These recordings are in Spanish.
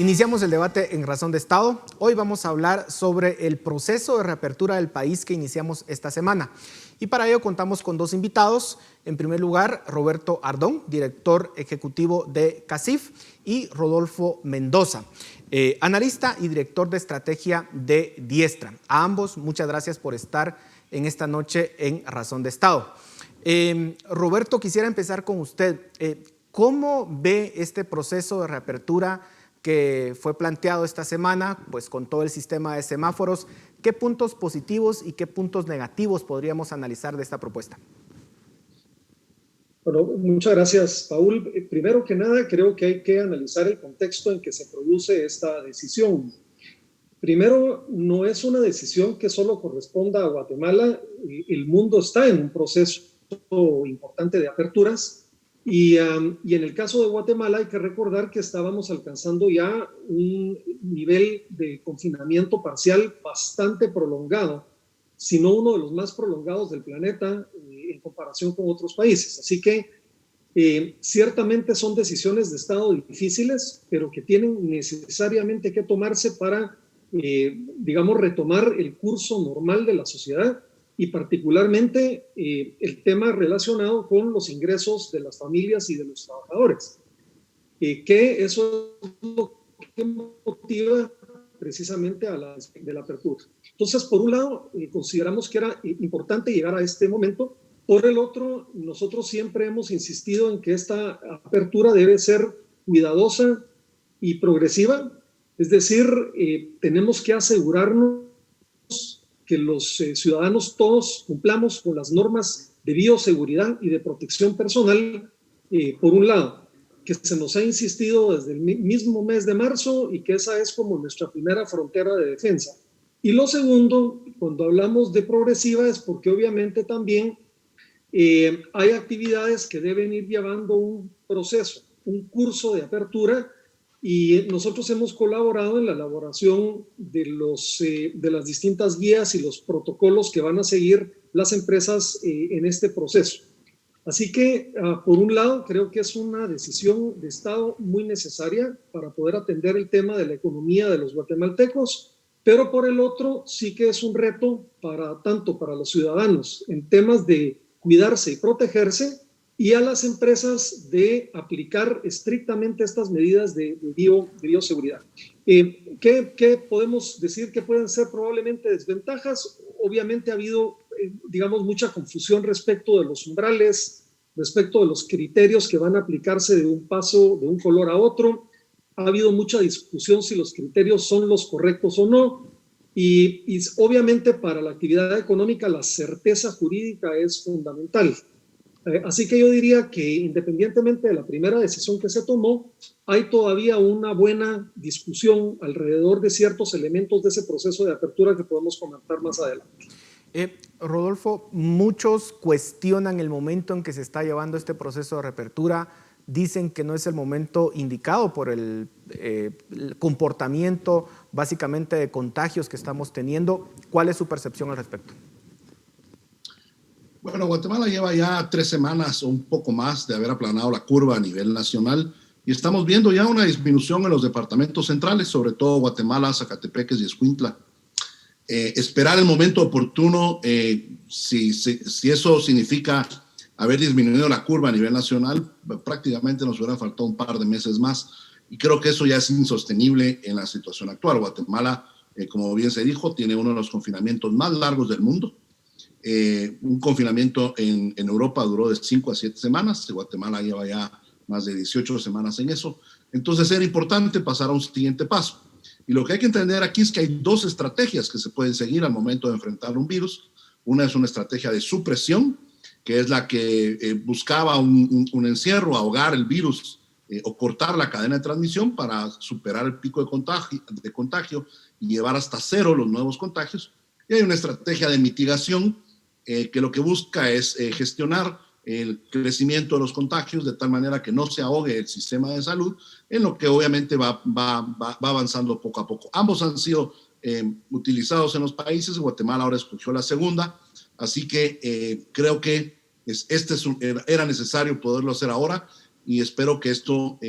Iniciamos el debate en Razón de Estado. Hoy vamos a hablar sobre el proceso de reapertura del país que iniciamos esta semana. Y para ello contamos con dos invitados. En primer lugar, Roberto Ardón, director ejecutivo de CACIF, y Rodolfo Mendoza, analista y director de estrategia de Diestra. A ambos, muchas gracias por estar en esta noche en Razón de Estado. Roberto, quisiera empezar con usted. ¿Cómo ve este proceso de reapertura que fue planteado esta semana, pues con todo el sistema de semáforos? ¿Qué puntos positivos y qué puntos negativos podríamos analizar de esta propuesta? Bueno, muchas gracias, Paul. Primero que nada, creo que hay que analizar el contexto en que se produce esta decisión. Primero, no es una decisión que solo corresponda a Guatemala. El mundo está en un proceso importante de aperturas. Y en el caso de Guatemala hay que recordar que estábamos alcanzando ya un nivel de confinamiento parcial bastante prolongado, si no uno de los más prolongados del planeta en comparación con otros países. Así que ciertamente son decisiones de Estado difíciles, pero que tienen necesariamente que tomarse para, digamos, retomar el curso normal de la sociedad, y particularmente el tema relacionado con los ingresos de las familias y de los trabajadores, que eso es lo que motiva precisamente a la apertura. Entonces, por un lado, consideramos que era importante llegar a este momento. Por el otro, nosotros siempre hemos insistido en que esta apertura debe ser cuidadosa y progresiva, es decir, tenemos que asegurarnos que los ciudadanos todos cumplamos con las normas de bioseguridad y de protección personal, por un lado, que se nos ha insistido desde el mismo mes de marzo y que esa es como nuestra primera frontera de defensa. Y lo segundo, cuando hablamos de progresiva, es porque obviamente también hay actividades que deben ir llevando un proceso, un curso de apertura, y nosotros hemos colaborado en la elaboración de las distintas guías y los protocolos que van a seguir las empresas en este proceso. Así que, por un lado, creo que es una decisión de Estado muy necesaria para poder atender el tema de la economía de los guatemaltecos, pero por el otro, sí que es un reto tanto para los ciudadanos en temas de cuidarse y protegerse, y a las empresas de aplicar estrictamente estas medidas de bioseguridad. ¿Qué podemos decir que pueden ser probablemente desventajas? Obviamente ha habido, digamos, mucha confusión respecto de los umbrales, respecto de los criterios que van a aplicarse de un paso, de un color a otro. Ha habido mucha discusión si los criterios son los correctos o no. Y obviamente para la actividad económica la certeza jurídica es fundamental. Así que yo diría que independientemente de la primera decisión que se tomó, hay todavía una buena discusión alrededor de ciertos elementos de ese proceso de apertura que podemos comentar más adelante. Rodolfo, muchos cuestionan el momento en que se está llevando este proceso de reapertura. Dicen que no es el momento indicado por el comportamiento básicamente de contagios que estamos teniendo. ¿Cuál es su percepción al respecto? Bueno, Guatemala lleva ya 3 semanas o un poco más de haber aplanado la curva a nivel nacional y estamos viendo ya una disminución en los departamentos centrales, sobre todo Guatemala, Zacatepeques y Escuintla. Esperar el momento oportuno, si eso significa haber disminuido la curva a nivel nacional, prácticamente nos hubiera faltado un par de meses más, y creo que eso ya es insostenible en la situación actual. Guatemala, como bien se dijo, tiene uno de los confinamientos más largos del mundo. Un confinamiento en Europa duró de 5 a 7 semanas, Guatemala lleva ya más de 18 semanas en eso. Entonces era importante pasar a un siguiente paso. Y lo que hay que entender aquí es que hay 2 estrategias que se pueden seguir al momento de enfrentar un virus. Una es una estrategia de supresión, que es la que buscaba un encierro, ahogar el virus o cortar la cadena de transmisión para superar el pico de contagio y llevar hasta 0 los nuevos contagios. Y hay una estrategia de mitigación que lo que busca es gestionar el crecimiento de los contagios de tal manera que no se ahogue el sistema de salud, en lo que obviamente va avanzando poco a poco. Ambos han sido utilizados en los países. Guatemala ahora escogió la segunda, así que creo que era necesario poderlo hacer ahora, y espero que esto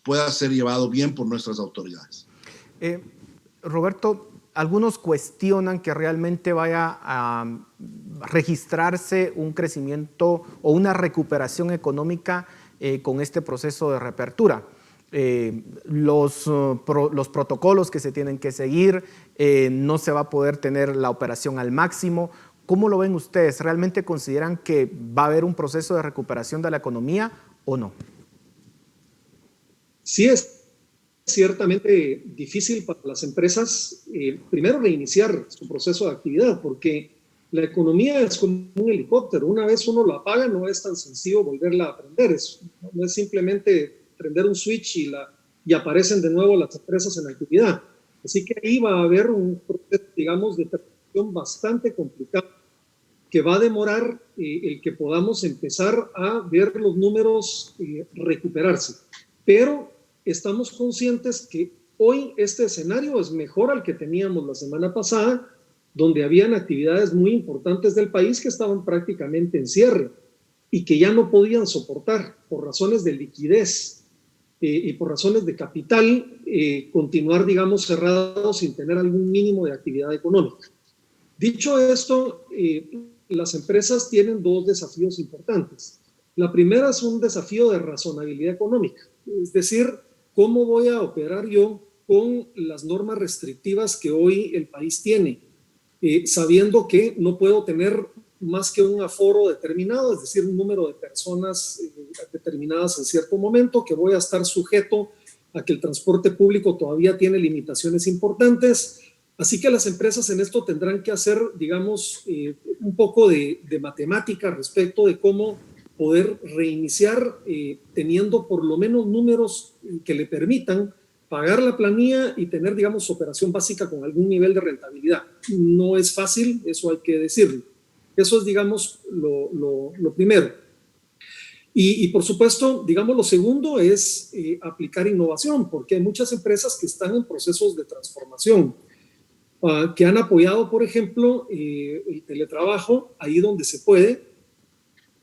pueda ser llevado bien por nuestras autoridades. Roberto, algunos cuestionan que realmente vaya a registrarse un crecimiento o una recuperación económica con este proceso de reapertura. Los protocolos que se tienen que seguir, no se va a poder tener la operación al máximo. ¿Cómo lo ven ustedes? ¿Realmente consideran que va a haber un proceso de recuperación de la economía o no? Sí, es ciertamente difícil para las empresas, primero reiniciar su proceso de actividad, porque la economía es como un helicóptero. Una vez uno lo apaga, no es tan sencillo volverla a prender. No es simplemente prender un switch y aparecen de nuevo las empresas en actividad. Así que ahí va a haber un proceso, digamos, de transición bastante complicado, que va a demorar el que podamos empezar a ver los números recuperarse. Pero estamos conscientes que hoy este escenario es mejor al que teníamos la semana pasada, donde habían actividades muy importantes del país que estaban prácticamente en cierre y que ya no podían soportar por razones de liquidez y por razones de capital continuar, digamos, cerrados sin tener algún mínimo de actividad económica. Dicho esto, las empresas tienen dos desafíos importantes. La primera es un desafío de razonabilidad económica, es decir, ¿cómo voy a operar yo con las normas restrictivas que hoy el país tiene? Sabiendo que no puedo tener más que un aforo determinado, es decir, un número de personas determinadas en cierto momento, que voy a estar sujeto a que el transporte público todavía tiene limitaciones importantes. Así que las empresas en esto tendrán que hacer, digamos, un poco de matemática respecto de cómo poder reiniciar teniendo por lo menos números que le permitan pagar la planilla y tener, digamos, operación básica con algún nivel de rentabilidad. No es fácil, eso hay que decirlo. Eso es, digamos, lo primero. Y por supuesto, digamos, lo segundo es aplicar innovación, porque hay muchas empresas que están en procesos de transformación, que han apoyado, por ejemplo, el teletrabajo ahí donde se puede.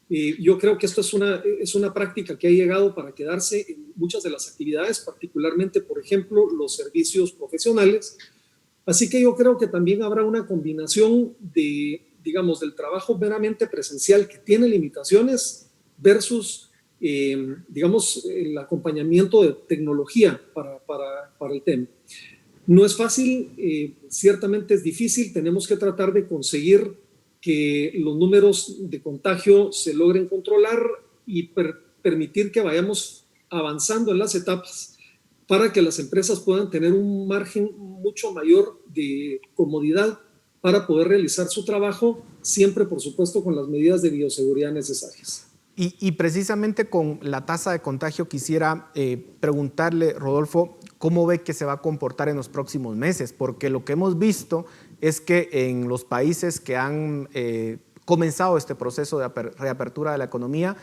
Yo creo que esto es una práctica que ha llegado para quedarse en muchas de las actividades, particularmente, por ejemplo, los servicios profesionales. Así que yo creo que también habrá una combinación de, digamos, del trabajo meramente presencial que tiene limitaciones versus, digamos, el acompañamiento de tecnología para el tema. No es fácil, ciertamente es difícil, tenemos que tratar de conseguir que los números de contagio se logren controlar y permitir que vayamos avanzando en las etapas para que las empresas puedan tener un margen mucho mayor de comodidad para poder realizar su trabajo, siempre, por supuesto, con las medidas de bioseguridad necesarias. Y precisamente con la tasa de contagio quisiera preguntarle, Rodolfo, ¿cómo ve que se va a comportar en los próximos meses? Porque lo que hemos visto es que en los países que han comenzado este proceso de reapertura de la economía,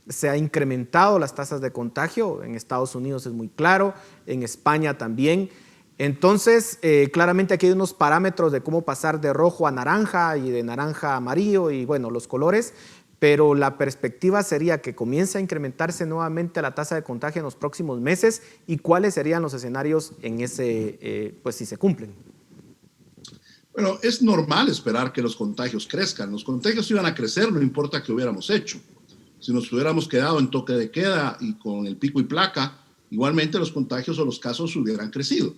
se ha incrementado las tasas de contagio. En Estados Unidos es muy claro, en España también. Entonces, claramente aquí hay unos parámetros de cómo pasar de rojo a naranja y de naranja a amarillo y bueno, los colores, pero la perspectiva sería que comience a incrementarse nuevamente la tasa de contagio en los próximos meses y cuáles serían los escenarios en ese, pues si se cumplen. Bueno, es normal esperar que los contagios crezcan. Los contagios iban a crecer, no importa qué hubiéramos hecho. Si nos hubiéramos quedado en toque de queda y con el pico y placa, igualmente los contagios o los casos hubieran crecido.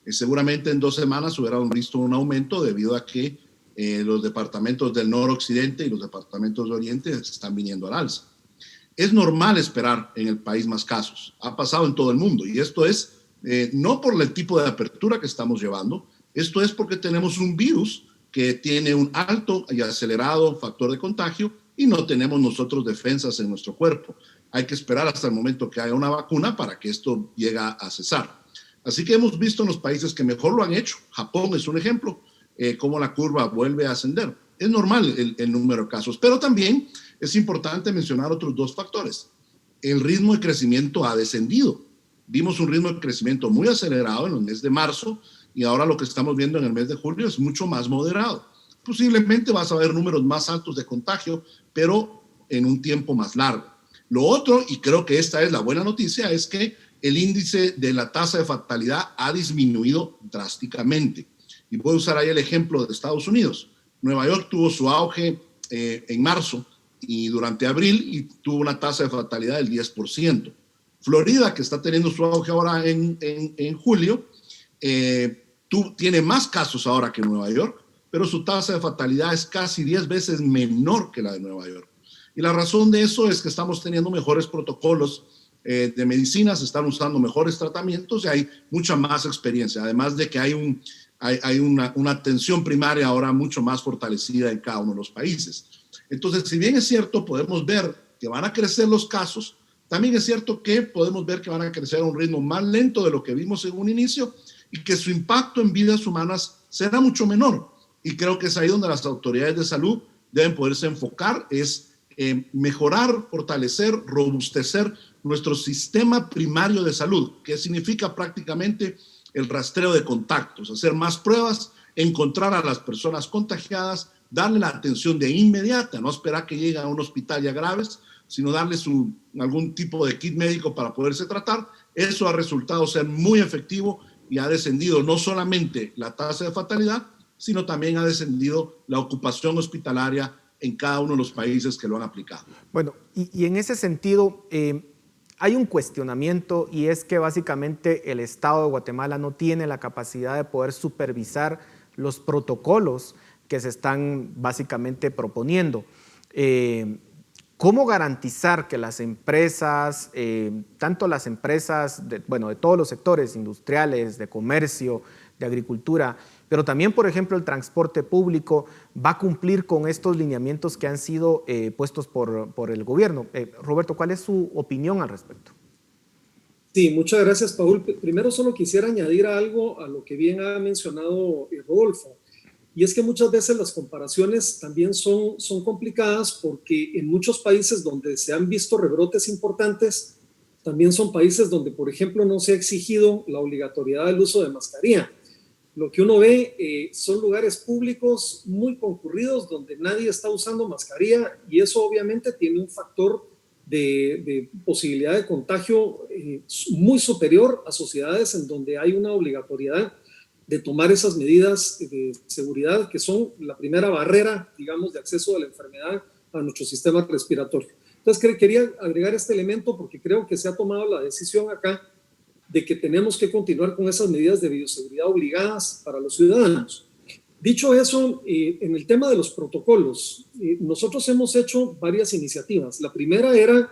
Seguramente en 2 semanas hubiéramos visto un aumento debido a que los departamentos del noroccidente y los departamentos de oriente están viniendo al alza. Es normal esperar en el país más casos. Ha pasado en todo el mundo y esto es no por el tipo de apertura que estamos llevando, esto es porque tenemos un virus que tiene un alto y acelerado factor de contagio y no tenemos nosotros defensas en nuestro cuerpo. Hay que esperar hasta el momento que haya una vacuna para que esto llegue a cesar. Así que hemos visto en los países que mejor lo han hecho, Japón es un ejemplo, cómo la curva vuelve a ascender. Es normal el número de casos, pero también es importante mencionar otros 2 factores. El ritmo de crecimiento ha descendido. Vimos un ritmo de crecimiento muy acelerado en el mes de marzo y ahora lo que estamos viendo en el mes de julio es mucho más moderado. Posiblemente vas a ver números más altos de contagio, pero en un tiempo más largo. Lo otro, y creo que esta es la buena noticia, es que el índice de la tasa de fatalidad ha disminuido drásticamente. Y voy a usar ahí el ejemplo de Estados Unidos. Nueva York tuvo su auge en marzo y durante abril y tuvo una tasa de fatalidad del 10%. Florida, que está teniendo su auge ahora en julio, tiene más casos ahora que Nueva York, pero su tasa de fatalidad es casi 10 veces menor que la de Nueva York. Y la razón de eso es que estamos teniendo mejores protocolos de medicina, se están usando mejores tratamientos y hay mucha más experiencia, además de que hay una atención primaria ahora mucho más fortalecida en cada uno de los países. Entonces, si bien es cierto, podemos ver que van a crecer los casos, también es cierto que podemos ver que van a crecer a un ritmo más lento de lo que vimos en un inicio y que su impacto en vidas humanas será mucho menor. Y creo que es ahí donde las autoridades de salud deben poderse enfocar, es mejorar, fortalecer, robustecer nuestro sistema primario de salud, que significa prácticamente el rastreo de contactos, hacer más pruebas, encontrar a las personas contagiadas, darle la atención de inmediata, no esperar que lleguen a un hospital ya graves, sino darles algún tipo de kit médico para poderse tratar. Eso ha resultado ser muy efectivo y ha descendido no solamente la tasa de fatalidad, sino también ha descendido la ocupación hospitalaria en cada uno de los países que lo han aplicado. Bueno, y en ese sentido, hay un cuestionamiento y es que básicamente el Estado de Guatemala no tiene la capacidad de poder supervisar los protocolos que se están básicamente proponiendo. ¿Cómo garantizar que las empresas, tanto las empresas de todos los sectores industriales, de comercio, de agricultura, pero también, por ejemplo, el transporte público va a cumplir con estos lineamientos que han sido puestos por el gobierno? Roberto, ¿cuál es su opinión al respecto? Sí, muchas gracias, Paul. Primero solo quisiera añadir algo a lo que bien ha mencionado Rodolfo. Y es que muchas veces las comparaciones también son complicadas porque en muchos países donde se han visto rebrotes importantes, también son países donde, por ejemplo, no se ha exigido la obligatoriedad del uso de mascarilla. Lo que uno ve son lugares públicos muy concurridos donde nadie está usando mascarilla y eso obviamente tiene un factor de posibilidad de contagio muy superior a sociedades en donde hay una obligatoriedad de tomar esas medidas de seguridad que son la primera barrera, digamos, de acceso a la enfermedad a nuestro sistema respiratorio. Entonces, quería agregar este elemento porque creo que se ha tomado la decisión acá de que tenemos que continuar con esas medidas de bioseguridad obligadas para los ciudadanos. Dicho eso, en el tema de los protocolos, nosotros hemos hecho varias iniciativas. La primera era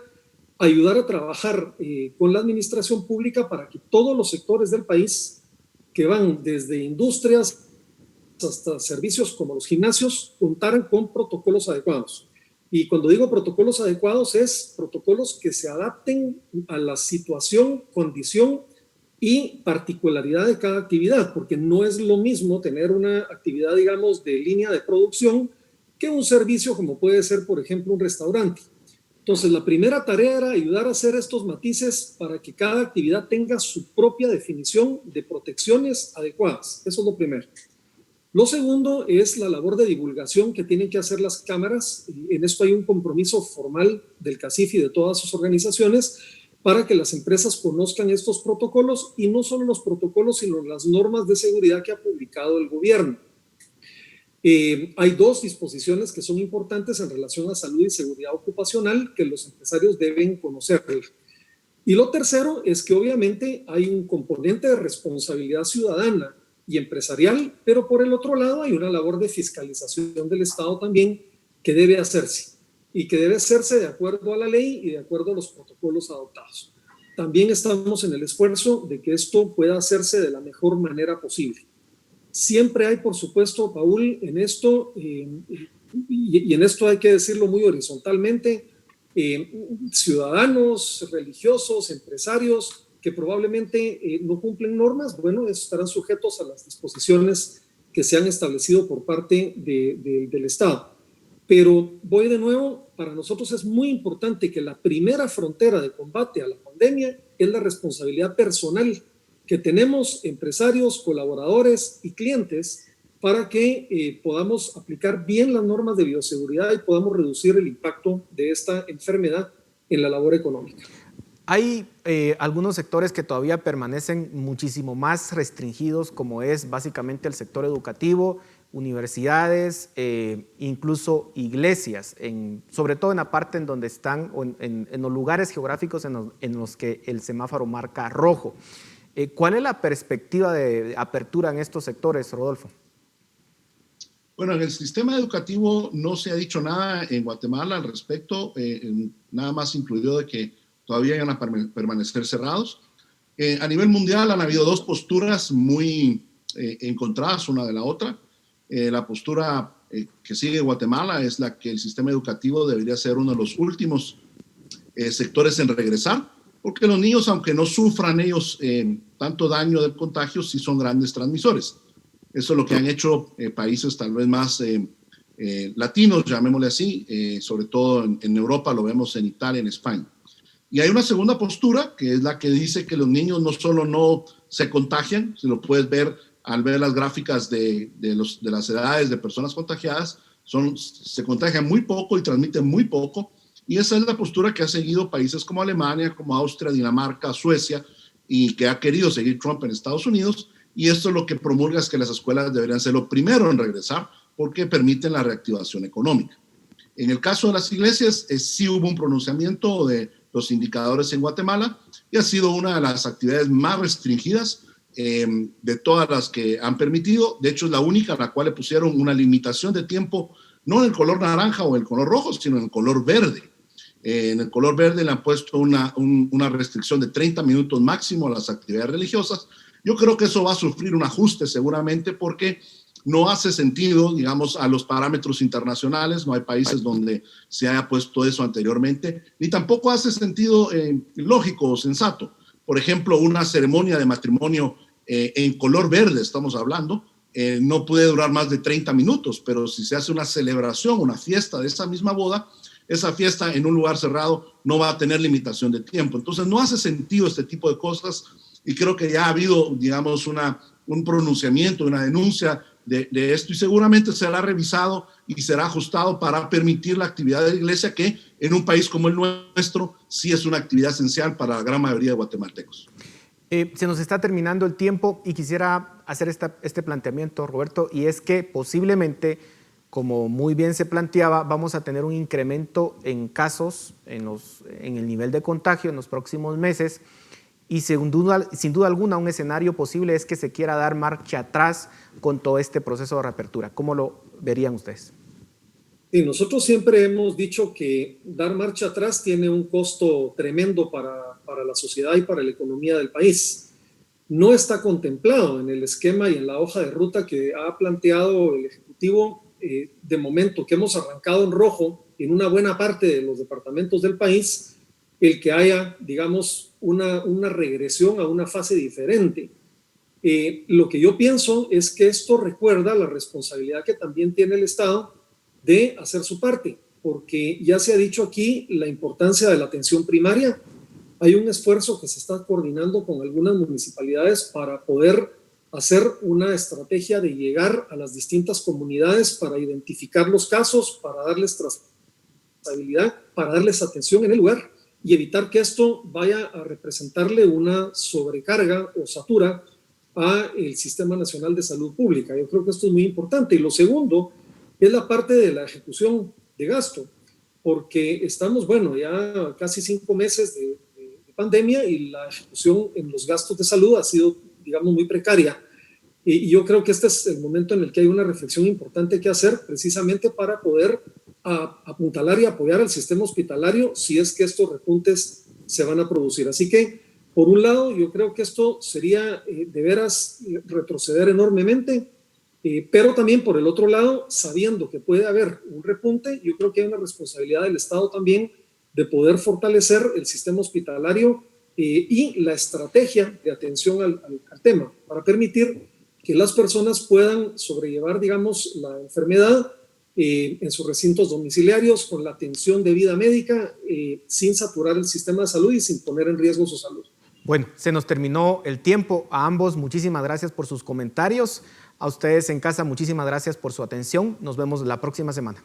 ayudar a trabajar con la administración pública para que todos los sectores del país que van desde industrias hasta servicios como los gimnasios, contaran con protocolos adecuados. Y cuando digo protocolos adecuados, es protocolos que se adapten a la situación, condición y particularidad de cada actividad, porque no es lo mismo tener una actividad, digamos, de línea de producción que un servicio como puede ser, por ejemplo, un restaurante. Entonces, la primera tarea era ayudar a hacer estos matices para que cada actividad tenga su propia definición de protecciones adecuadas. Eso es lo primero. Lo segundo es la labor de divulgación que tienen que hacer las cámaras. En esto hay un compromiso formal del CACIF y de todas sus organizaciones para que las empresas conozcan estos protocolos y no solo los protocolos, sino las normas de seguridad que ha publicado el gobierno. Hay dos disposiciones que son importantes en relación a salud y seguridad ocupacional que los empresarios deben conocer. Y lo tercero es que obviamente hay un componente de responsabilidad ciudadana y empresarial, pero por el otro lado hay una labor de fiscalización del Estado también que debe hacerse y que debe hacerse de acuerdo a la ley y de acuerdo a los protocolos adoptados. También estamos en el esfuerzo de que esto pueda hacerse de la mejor manera posible. Siempre hay, por supuesto, Paul, en esto, y en esto hay que decirlo muy horizontalmente, ciudadanos, religiosos, empresarios que probablemente no cumplen normas, bueno, estarán sujetos a las disposiciones que se han establecido por parte del Estado. Pero voy de nuevo, para nosotros es muy importante que la primera frontera de combate a la pandemia es la responsabilidad personal que tenemos empresarios, colaboradores y clientes para que podamos aplicar bien las normas de bioseguridad y podamos reducir el impacto de esta enfermedad en la labor económica. Hay algunos sectores que todavía permanecen muchísimo más restringidos, como es básicamente el sector educativo, universidades, incluso iglesias, sobre todo en la parte en donde están, o en los lugares geográficos en los que el semáforo marca rojo. ¿Cuál es la perspectiva de apertura en estos sectores, Rodolfo? Bueno, en el sistema educativo no se ha dicho nada en Guatemala al respecto, nada más incluido de que todavía van a permanecer cerrados. A nivel mundial han habido dos posturas muy encontradas una de la otra. La postura que sigue Guatemala es la que el sistema educativo debería ser uno de los últimos sectores en regresar, porque los niños, aunque no sufran ellos tanto daño del contagio, sí son grandes transmisores. Eso es lo que han hecho países tal vez más latinos, llamémosle así, sobre todo en Europa, lo vemos en Italia, en España. Y hay una segunda postura, que es la que dice que los niños no solo no se contagian, si lo puedes ver al ver las gráficas de las edades de personas contagiadas, se contagian muy poco y transmiten muy poco. Y esa es la postura que ha seguido países como Alemania, como Austria, Dinamarca, Suecia, y que ha querido seguir Trump en Estados Unidos. Y esto es lo que promulga, es que las escuelas deberían ser lo primero en regresar porque permiten la reactivación económica. En el caso de las iglesias, sí hubo un pronunciamiento de los indicadores en Guatemala y ha sido una de las actividades más restringidas de todas las que han permitido. De hecho, es la única a la cual le pusieron una limitación de tiempo, no en el color naranja o el color rojo, sino en el color verde. En el color verde le han puesto una restricción de 30 minutos máximo a las actividades religiosas. Yo creo que eso va a sufrir un ajuste seguramente porque no hace sentido, digamos, a los parámetros internacionales. No hay países donde se haya puesto eso anteriormente, ni tampoco hace sentido lógico o sensato. Por ejemplo, una ceremonia de matrimonio en color verde, estamos hablando, no puede durar más de 30 minutos, pero si se hace una celebración, una fiesta de esa misma boda, esa fiesta en un lugar cerrado no va a tener limitación de tiempo. Entonces no hace sentido este tipo de cosas y creo que ya ha habido, digamos, un pronunciamiento, una denuncia de esto y seguramente será revisado y será ajustado para permitir la actividad de la iglesia, que en un país como el nuestro sí es una actividad esencial para la gran mayoría de guatemaltecos. Se nos está terminando el tiempo y quisiera hacer este planteamiento, Roberto, y es que posiblemente, como muy bien se planteaba, vamos a tener un incremento en casos, en el nivel de contagio en los próximos meses, y sin duda alguna un escenario posible es que se quiera dar marcha atrás con todo este proceso de reapertura. ¿Cómo lo verían ustedes? Sí, nosotros siempre hemos dicho que dar marcha atrás tiene un costo tremendo para la sociedad y para la economía del país. No está contemplado en el esquema y en la hoja de ruta que ha planteado el Ejecutivo de momento, que hemos arrancado en rojo en una buena parte de los departamentos del país, el que haya, digamos, una regresión a una fase diferente. Lo que yo pienso es que esto recuerda la responsabilidad que también tiene el Estado de hacer su parte, porque ya se ha dicho aquí la importancia de la atención primaria. Hay un esfuerzo que se está coordinando con algunas municipalidades para poder hacer una estrategia de llegar a las distintas comunidades para identificar los casos, para darles trazabilidad, para darles atención en el lugar y evitar que esto vaya a representarle una sobrecarga o satura al Sistema Nacional de Salud Pública. Yo creo que esto es muy importante. Y lo segundo es la parte de la ejecución de gasto, porque estamos, bueno, ya casi 5 meses de pandemia y la ejecución en los gastos de salud ha sido, digamos, muy precaria. Y yo creo que este es el momento en el que hay una reflexión importante que hacer precisamente para poder apuntalar y apoyar al sistema hospitalario si es que estos repuntes se van a producir. Así que, por un lado, yo creo que esto sería de veras retroceder enormemente, pero también por el otro lado, sabiendo que puede haber un repunte, yo creo que hay una responsabilidad del Estado también de poder fortalecer el sistema hospitalario y la estrategia de atención al tema, para permitir que las personas puedan sobrellevar, digamos, la enfermedad en sus recintos domiciliarios con la atención debida médica, sin saturar el sistema de salud y sin poner en riesgo su salud. Bueno, se nos terminó el tiempo. A ambos, muchísimas gracias por sus comentarios. A ustedes en casa, muchísimas gracias por su atención. Nos vemos la próxima semana.